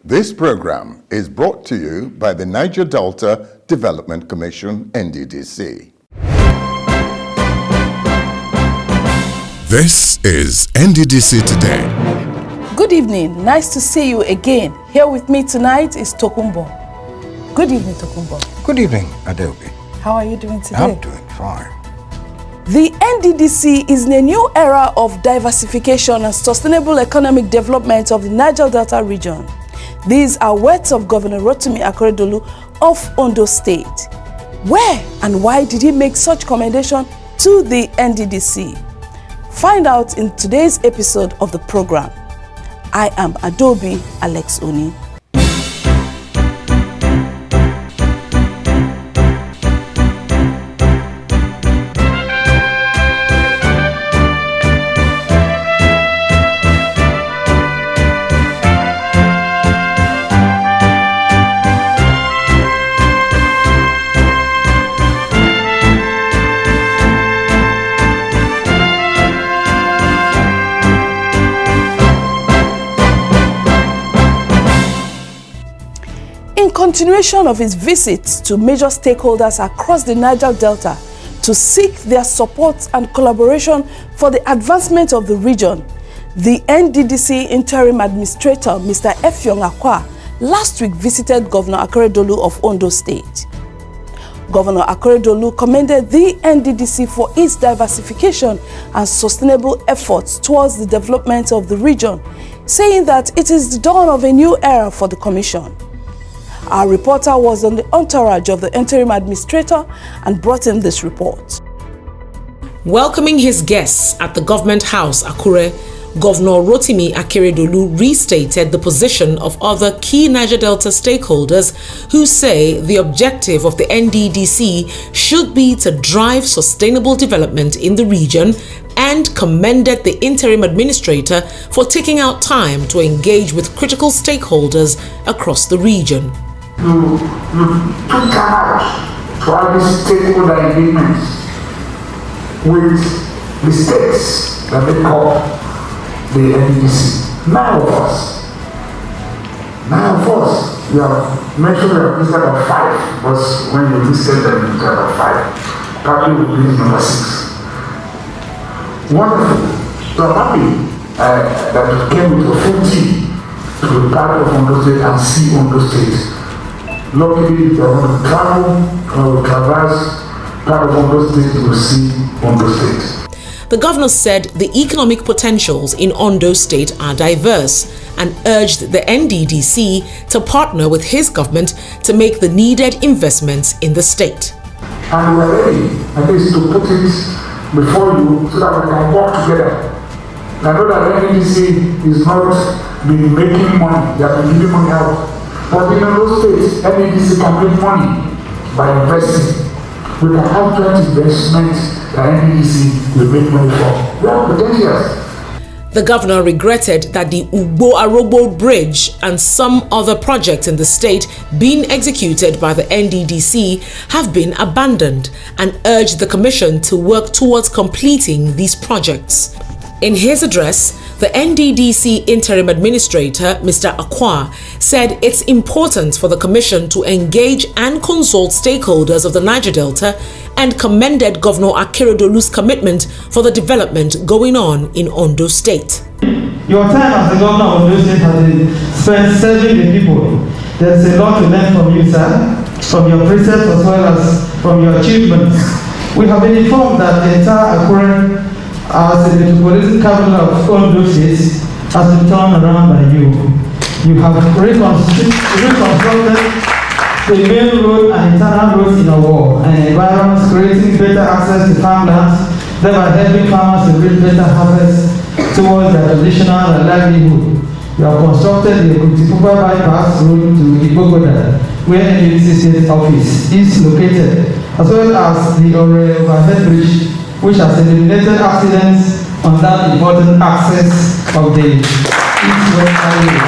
This program is brought to you by the Niger Delta Development Commission, NDDC. This is Nddc Today. Good evening. Nice to see you again. Here with me tonight is Tokumbo. Good evening, Tokumbo. Good evening, Adobe. How are you doing today? I'm doing fine. The NDDC is in a new era of diversification and sustainable economic development of the Niger Delta region. These are words of Governor Rotimi Akeredolu of Ondo State. Where and why did he make such commendation to the NDDC? Find out in today's episode of the program. I am Adobe Alex Oni. In continuation of his visits to major stakeholders across the Niger Delta to seek their support and collaboration for the advancement of the region, the NDDC Interim Administrator, Mr. Akwa, last week visited Governor Akeredolu of Ondo State. Governor Akeredolu commended the NDDC for its diversification and sustainable efforts towards the development of the region, saying that it is the dawn of a new era for the Commission. Our reporter was on the entourage of the interim administrator and brought in this report. Welcoming his guests at the Government House, Akure, Governor Rotimi Akeredolu restated the position of other key Niger Delta stakeholders who say the objective of the NDDC should be to drive sustainable development in the region, and commended the interim administrator for taking out time to engage with critical stakeholders across the region. You took time out to have these stakeholder engagements with the states that they call the NDDC. Nine of us, you have mentioned a list of 5, but when you listed them in terms of 5, probably will be number 6. Wonderful. So I'm happy that you came with a full team to be part of Ondo State and see Ondo State. Luckily, they are going to travel, traverse part of Ondo State to see Ondo State. The governor said the economic potentials in Ondo State are diverse and urged the NDDC to partner with his government to make the needed investments in the state. And we are ready, at least, to put it before you so that we can work together. I know that NDDC is not been making money, they have been giving money out. But in those states, NDDC can make money by investing. We can have joint investment that NDDC will make money for. We have potentials. The governor regretted that the Ugbo Arogbo Bridge and some other projects in the state being executed by the NDDC have been abandoned and urged the commission to work towards completing these projects. In his address, the NDDC Interim Administrator, Mr. Akwa, said it's important for the Commission to engage and consult stakeholders of the Niger Delta and commended Governor Akeredolu's commitment for the development going on in Ondo State. Your time as the governor of Ondo State has been spent serving the people. There's a lot to learn from you, sir, from your precepts as well as from your achievements. We have been informed that the entire Akure as the metropolitan capital of Ondo State has been turned around by you. You have reconstructed the main road and internal roads in a war and environments, creating better access to farmlands, thereby helping farmers to reap better harvests towards their traditional livelihood. You have constructed the Kutipupa bypass road to Ibogoda, where NDDC State Office is located, as well as the Ore Overhead Bridge, which has eliminated accidents on that important access of the East-West Highway.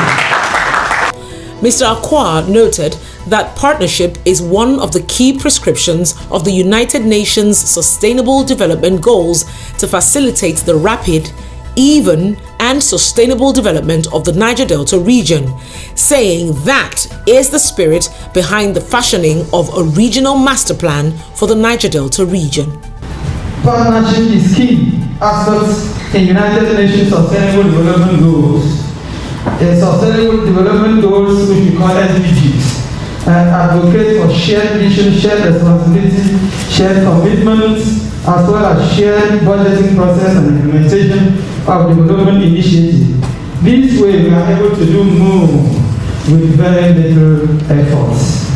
Mr. Akwa noted that partnership is one of the key prescriptions of the United Nations Sustainable Development Goals to facilitate the rapid, even and sustainable development of the Niger Delta region, saying that is the spirit behind the fashioning of a regional master plan for the Niger Delta region. Partnership is key aspects in United Nations Sustainable Development Goals. The Sustainable Development Goals, which we call SDGs, advocate for shared vision, shared responsibility, shared commitments, as well as shared budgeting process and implementation of development initiatives. This way we are able to do more with very little efforts.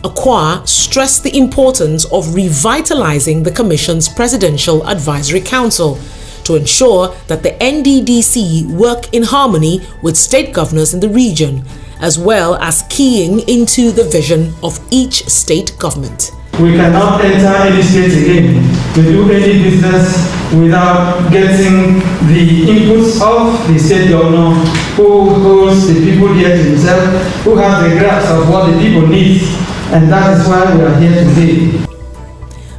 Akwa stressed the importance of revitalizing the Commission's Presidential Advisory Council to ensure that the NDDC work in harmony with state governors in the region, as well as keying into the vision of each state government. We cannot enter any state again to do any business without getting the inputs of the state governor, who holds the people here to himself, who has the grasp of what the people need, and that is why we are here today.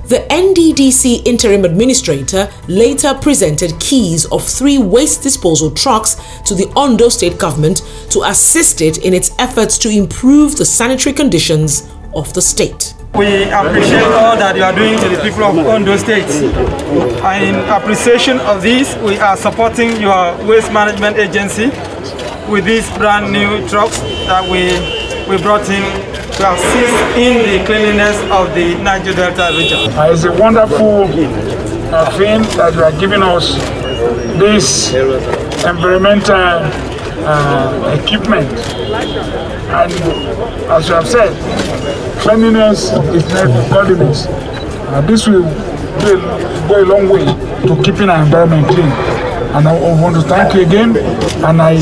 The NDDC interim administrator later presented keys of 3 waste disposal trucks to the Ondo state government to assist it in its efforts to improve the sanitary conditions of the state. We appreciate all that you are doing to the people of Ondo State. And in appreciation of this, we are supporting your waste management agency with these brand new trucks that we brought in to assist in the cleanliness of the Niger Delta region. It's a wonderful thing that you are giving us this environmental equipment. And as you have said, cleanliness is not godliness. This will go a long way to keeping our environment clean. And I want to thank you again. And I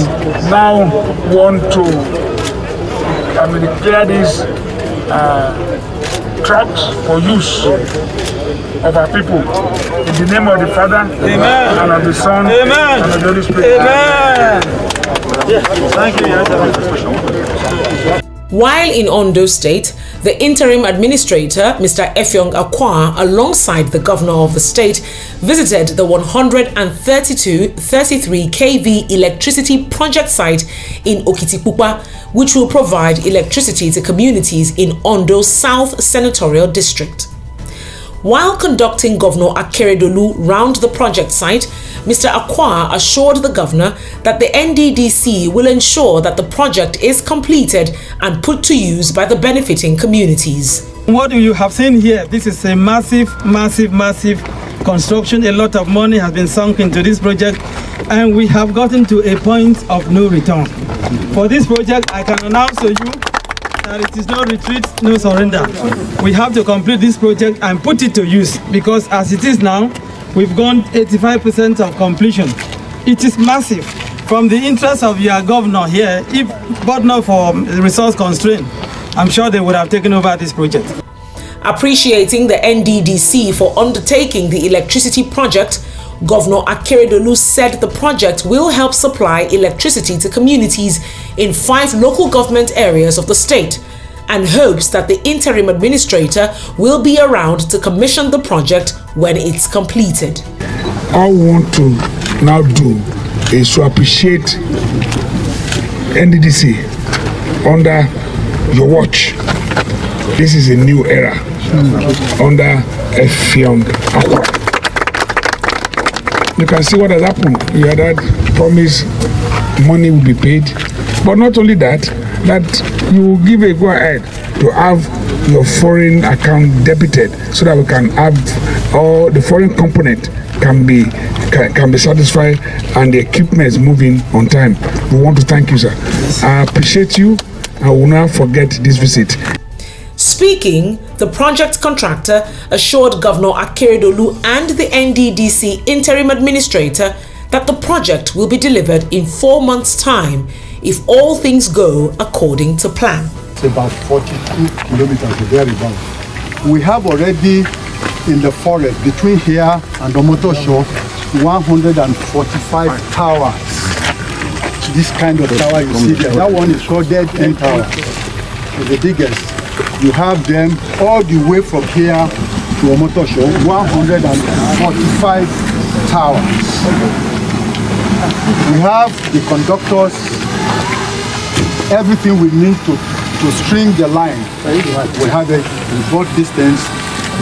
now want to declare these trucks for use of our people. In the name of the Father, Amen, and of the Son, Amen, and of the Holy Spirit. Amen. Thank you. While in Ondo State, the interim administrator, Mr. Effiong Akwa, alongside the governor of the state, visited the 132-33 kV electricity project site in Okitipupa, which will provide electricity to communities in Ondo South Senatorial District. While conducting Governor Akeredolu round the project site, Mr. Akwa assured the governor that the NDDC will ensure that the project is completed and put to use by the benefiting communities. What you have seen here, this is a massive construction. A lot of money has been sunk into this project, and we have gotten to a point of no return. For this project, I can announce to you that it is no retreat, no surrender. We have to complete this project and put it to use, because as it is now, we've gone 85% of completion. It is massive. From the interest of your governor here, if but not for resource constraint, I'm sure they would have taken over this project. Appreciating the NDDC for undertaking the electricity project, Governor Akeredolu said the project will help supply electricity to communities in 5 local government areas of the state, and hopes that the interim administrator will be around to commission the project when it's completed. All we want to now do is to appreciate NDDC under your watch. This is a new era under Effiong Akwa. You can see what has happened. You had that promise money will be paid, but not only that, that you will give a go ahead to have your foreign account debited, so that we can have all the foreign component can be satisfied and the equipment is moving on time. We want to thank you, sir. I appreciate you. I will not forget this visit. Speaking, the project contractor assured Governor Akeredolu and the NDDC interim administrator that the project will be delivered in 4 months' time if all things go according to plan. It's about 42 kilometers thereabout. We have already in the forest between here and Omoto Shore 145 towers. This kind of tower you see there, that one is called Dead End Tower. It's the biggest. You have them all the way from here to Omoto Shore, 145 towers. We have the conductors, everything we need to string the line. We have it in both distance.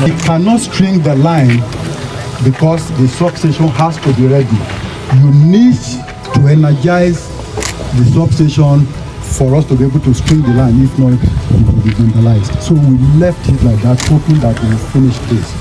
We cannot string the line because the substation has to be ready. You need to energize the substation for us to be able to string the line. If not, it will be vandalized. So we left it like that, hoping that we will finish this.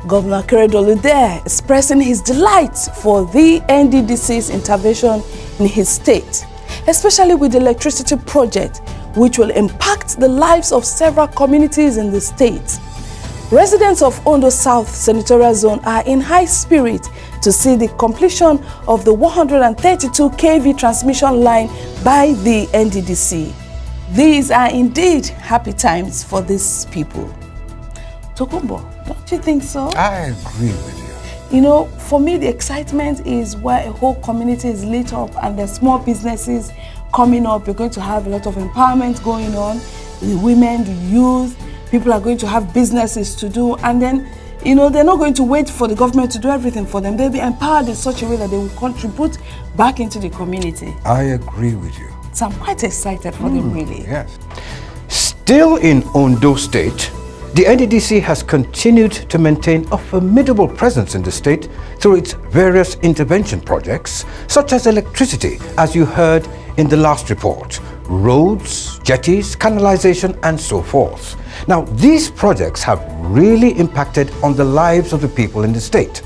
Governor Keredolu there expressing his delight for the NDDC's intervention in his state, especially with the electricity project, which will impact the lives of several communities in the state. Residents of Ondo South Senatorial Zone are in high spirit to see the completion of the 132 kV transmission line by the NDDC. These are indeed happy times for these people. Tokumbo, don't you think so? I agree with you. You know, for me, the excitement is where a whole community is lit up and there's small businesses coming up. You're going to have a lot of empowerment going on. The women, the youth, people are going to have businesses to do. And then, you know, they're not going to wait for the government to do everything for them. They'll be empowered in such a way that they will contribute back into the community. I agree with you. So I'm quite excited for them, really. Yes. Still in Ondo State, the NDDC has continued to maintain a formidable presence in the state through its various intervention projects, such as electricity, as you heard in the last report, roads, jetties, canalization, and so forth. Now, these projects have really impacted on the lives of the people in the state.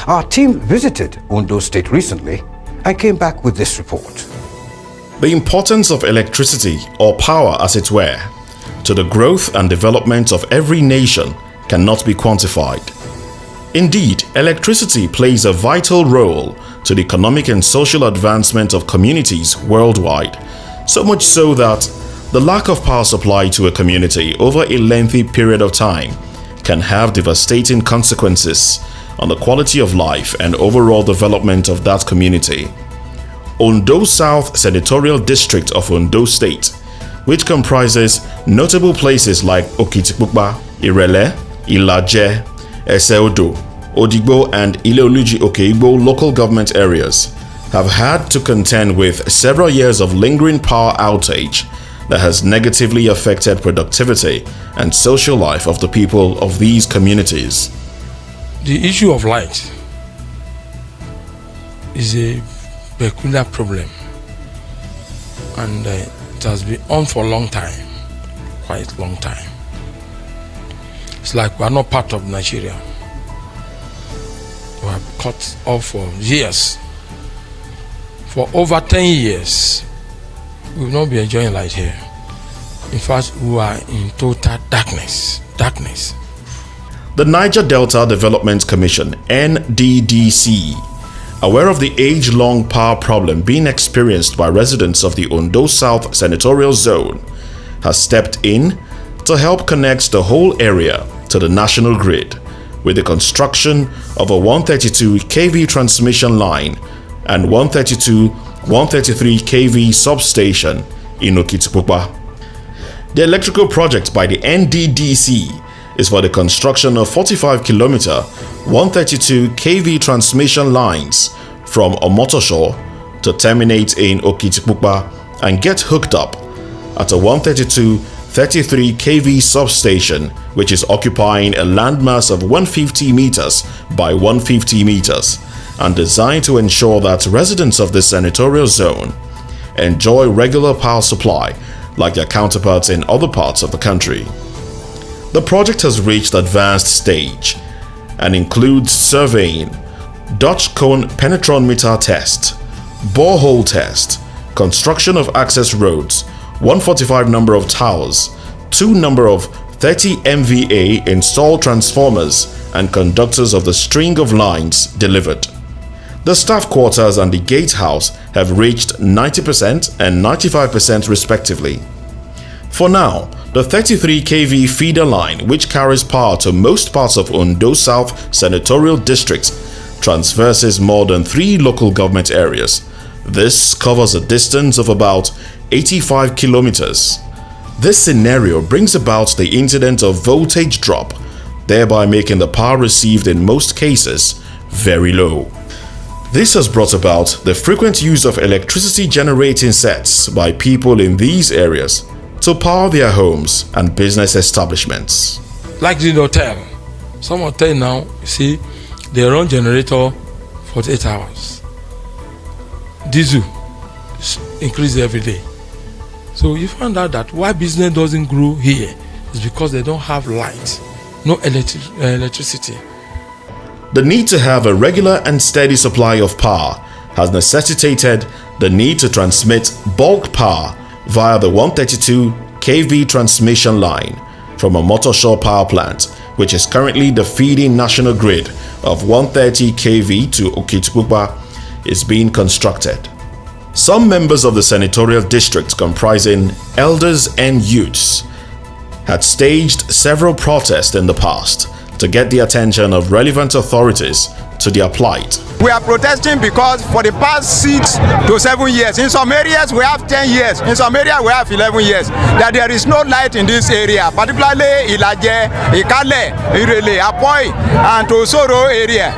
Our team visited Ondo State recently and came back with this report. The importance of electricity, or power as it were, to the growth and development of every nation cannot be quantified. Indeed, electricity plays a vital role to the economic and social advancement of communities worldwide, so much so that the lack of power supply to a community over a lengthy period of time can have devastating consequences on the quality of life and overall development of that community. Ondo South Senatorial District of Ondo State, which comprises notable places like Okitikpupa, Irele, Ilaje, Eseodo, Odigbo, and Ileoluji Okeigbo local government areas, have had to contend with several years of lingering power outage that has negatively affected productivity and social life of the people of these communities. The issue of light is a peculiar problem, and it has been on for a long time, quite long time. It's like we are not part of Nigeria. We have cut off for years. For over 10 years, we will not be enjoying light here. In fact, we are in total darkness. The Niger Delta Development Commission, NDDC, aware of the age-long power problem being experienced by residents of the Ondo South Senatorial Zone, has stepped in to help connect the whole area to the national grid with the construction of a 132 kV transmission line and 132/133 kV substation in Okitikpupa. The electrical project by the NDDC is for the construction of 45-kilometer 132 kV transmission lines from Omotosho to terminate in Okitikpupa and get hooked up at a 132/33 kV substation, which is occupying a landmass of 150 meters by 150 meters and designed to ensure that residents of the senatorial zone enjoy regular power supply like their counterparts in other parts of the country. The project has reached advanced stage and includes surveying, Dutch cone penetron meter test, borehole test, construction of access roads, 145 number of towers, 2 number of 30 MVA installed transformers and conductors of the string of lines delivered. The staff quarters and the gatehouse have reached 90% and 95% respectively. For now, the 33 kV feeder line, which carries power to most parts of Ondo South Senatorial District, traverses more than 3 local government areas. This covers a distance of about 85 kilometers. This scenario brings about the incident of voltage drop thereby making the power received in most cases very low. This has brought about the frequent use of electricity generating sets by people in these areas to power their homes and business establishments. Like the hotel. Some hotel now, you see, they run generator 48 hours. Diesel increase every day. So you find out that why business doesn't grow here is because they don't have light, no electricity. The need to have a regular and steady supply of power has necessitated the need to transmit bulk power via the 132 kV transmission line from a Motoshaw power plant, which is currently the feeding national grid of 130 kV to Okitipupa, is being constructed. Some members of the senatorial district, comprising elders and youths, had staged several protests in the past to get the attention of relevant authorities to their plight. We are protesting because for the past 6 to 7 years, in some areas we have 10 years, in some areas we have 11 years, that there is no light in this area, particularly Ilaje, Ikale, Irele, Apoy, and Tosoro area.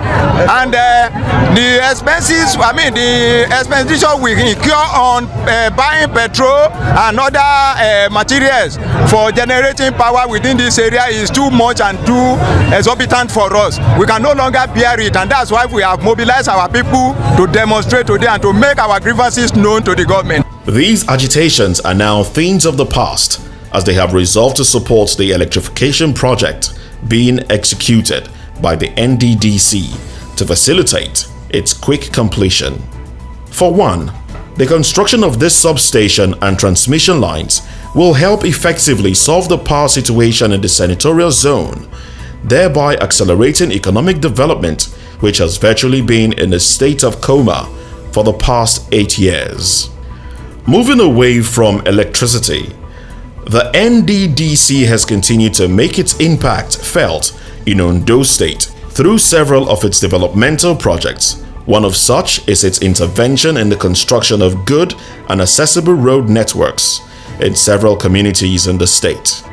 And the expenses, the expenditure we incur on buying petrol and other materials for generating power within this area is too much and too exorbitant for us. We can no longer bear it, and that's why we have mobilized our people to demonstrate today and to make our grievances known to the government. These agitations are now things of the past, as they have resolved to support the electrification project being executed by the NDDC to facilitate its quick completion. For one, the construction of this substation and transmission lines will help effectively solve the power situation in the senatorial zone, thereby accelerating economic development, which has virtually been in a state of coma for the past 8 years. Moving away from electricity, the NDDC has continued to make its impact felt in Ondo State through several of its developmental projects. One of such is its intervention in the construction of good and accessible road networks in several communities in the state.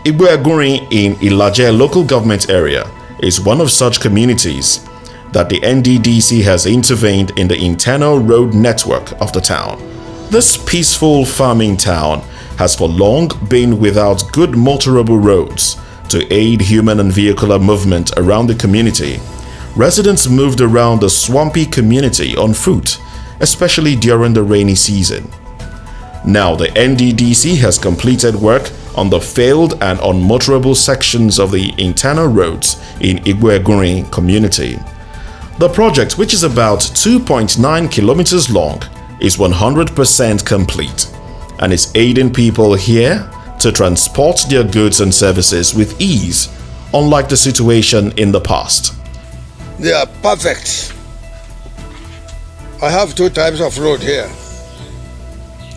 Igboaguri in Ilaje local government area is one of such communities that the NDDC has intervened in the internal road network of the town. This peaceful farming town has for long been without good motorable roads to aid human and vehicular movement around the community. Residents moved around the swampy community on foot, especially during the rainy season. Now the NDDC has completed work on the failed and unmotorable sections of the internal roads in Igboaguri community. The project, which is about 2.9 kilometers long, is 100% complete and is aiding people here to transport their goods and services with ease, unlike the situation in the past. They are perfect. I have 2 types of road here.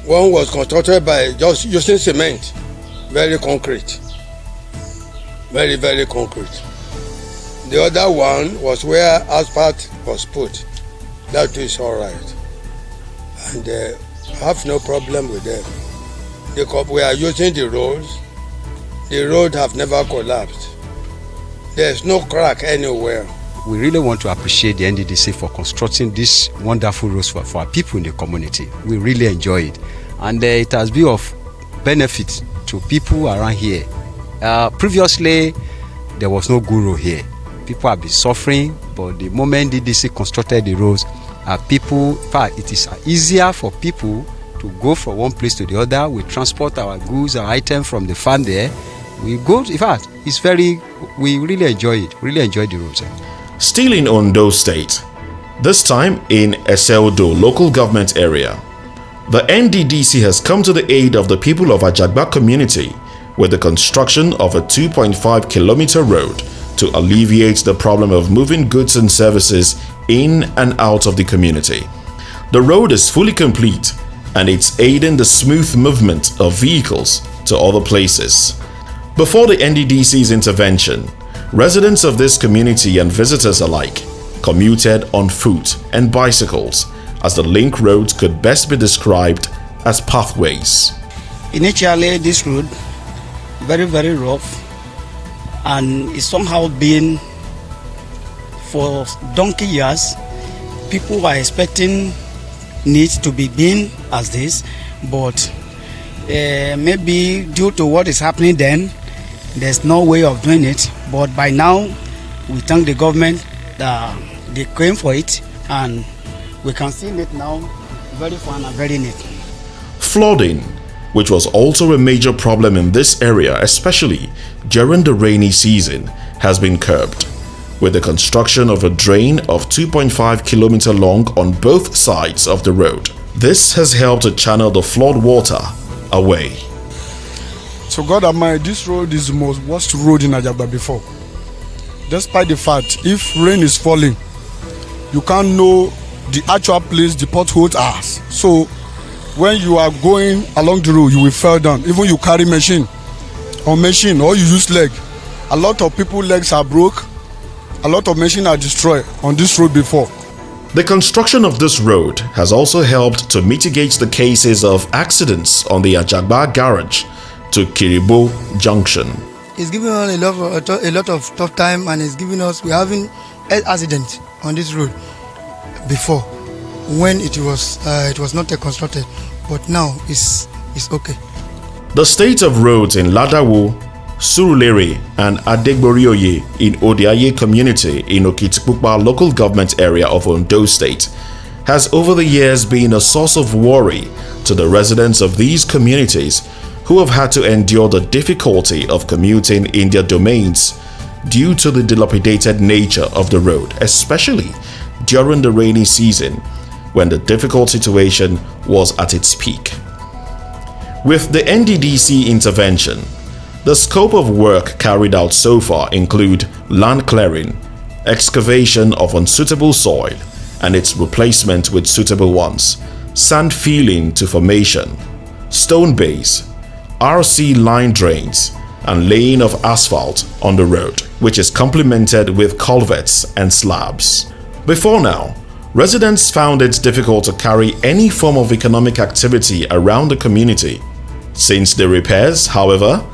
One was constructed by just using cement, very concrete, very, very concrete. The other one was where asphalt was put. That is all right. And I have no problem with them. We are using the roads. The road have never collapsed. There's no crack anywhere. We really want to appreciate the NDDC for constructing these wonderful roads for our people in the community. We really enjoy it. And it has been of benefit to people around here. Previously, there was no good road here. People have been suffering, but the moment NDDC constructed the roads, people, in fact, it is easier for people to go from one place to the other. We transport our goods, our items from the farm there. We go, in fact, we really enjoy it, really enjoy the roads. Still in Ondo State, this time in Eseldo local government area, the NDDC has come to the aid of the people of Ajagba community with the construction of a 2.5 kilometer road to alleviate the problem of moving goods and services in and out of the community. The road is fully complete and it's aiding the smooth movement of vehicles to other places. Before the NDDC's intervention, residents of this community and visitors alike commuted on foot and bicycles, as the link roads could best be described as pathways. Initially, this road very, very rough, and it's somehow been for donkey years. People are expecting needs to be being as this, but maybe due to what is happening then, there's no way of doing it. But by now, we thank the government that they came for it, and we can see it now, very fun and very neat. Flooding, which was also a major problem in this area, especially during the rainy season, has been curbed, with the construction of a drain of 2.5 kilometers long on both sides of the road. This has helped to channel the flood water away. So God Almighty, this road is the most worst road in Ajagba before. Despite the fact, if rain is falling, you can't know the actual place the potholes are. So when you are going along the road, you will fall down. Even you carry machine or you use leg. A lot of people legs are broke. A lot of machines are destroyed on this road before. The construction of this road has also helped to mitigate the cases of accidents on the Ajagba garage to Kiribo Junction. It's giving us a lot of tough time, and it's giving us, we're having an accident on this road before when it was not constructed, but now it's okay. The state of roads in Ladawo, Surulere and Adegborioye in Odiaye community in Okitipupa local government area of Ondo State has over the years been a source of worry to the residents of these communities who have had to endure the difficulty of commuting in their domains due to the dilapidated nature of the road, especially during the rainy season when the difficult situation was at its peak. With the NDDC intervention, the scope of work carried out so far include land clearing, excavation of unsuitable soil and its replacement with suitable ones, sand filling to formation, stone base, RC line drains, and laying of asphalt on the road, which is complemented with culverts and slabs. Before now, residents found it difficult to carry any form of economic activity around the community. Since the repairs, however,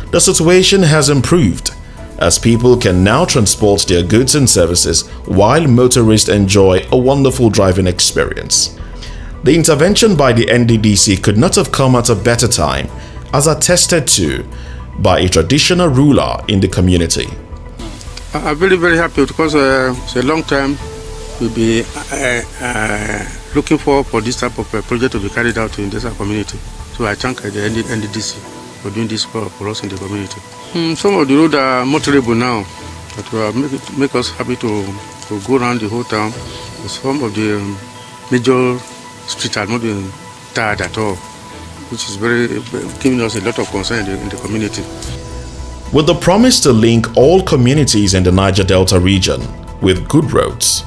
the situation has improved, as people can now transport their goods and services while motorists enjoy a wonderful driving experience. The intervention by the NDDC could not have come at a better time, as attested to by a traditional ruler in the community. I'm very, very happy because it's a long time we'll be looking for this type of project to be carried out in this community. So I thank the NDDC for doing this for us in the community. Some of the roads are motorable now, but will make us happy to go around the whole town. Some of the major streets are not being tarred at all, which is giving us a lot of concern in the community. With the promise to link all communities in the Niger Delta region with good roads,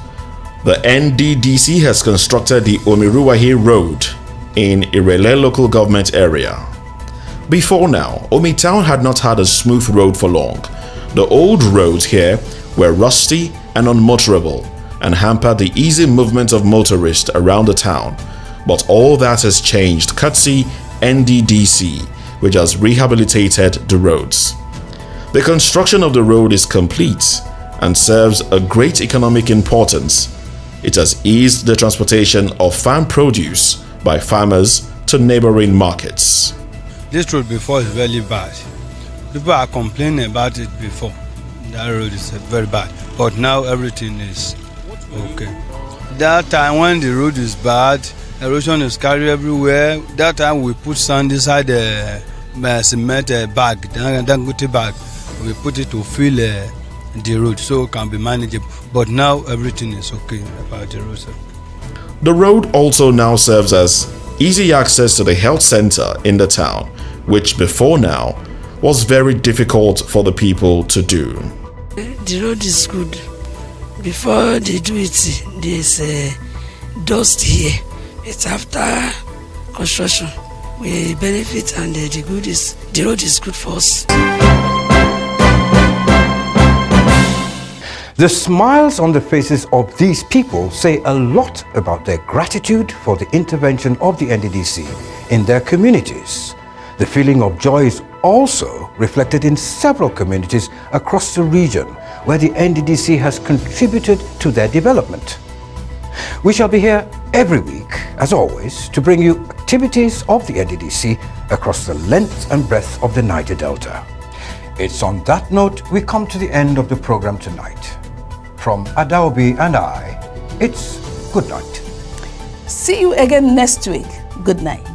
the NDDC has constructed the Omiruwahe Road in Irele local government area. Before now, Omi Town had not had a smooth road for long. The old roads here were rusty and unmotorable and hampered the easy movement of motorists around the town. But all that has changed courtesy NDDC, which has rehabilitated the roads. The construction of the road is complete and serves a great economic importance. It has eased the transportation of farm produce by farmers to neighboring markets. This road before is very bad. People are complaining about it before. That road is very bad. But now everything is okay. That time when the road is bad, erosion is carried everywhere. That time we put sand inside the cement bag, Dangote bag. We put it to fill the road so it can be manageable. But now everything is okay about the road. The road also now serves as easy access to the health center in the town, which before now was very difficult for the people to do. The road is good. Before they do it, there's dust here. It's after construction. We benefit, and the road is good for us. The smiles on the faces of these people say a lot about their gratitude for the intervention of the NDDC in their communities. The feeling of joy is also reflected in several communities across the region where the NDDC has contributed to their development. We shall be here every week, as always, to bring you activities of the NDDC across the length and breadth of the Niger Delta. It's on that note we come to the end of the program tonight. From Adaobi and I, it's good night. See you again next week. Good night.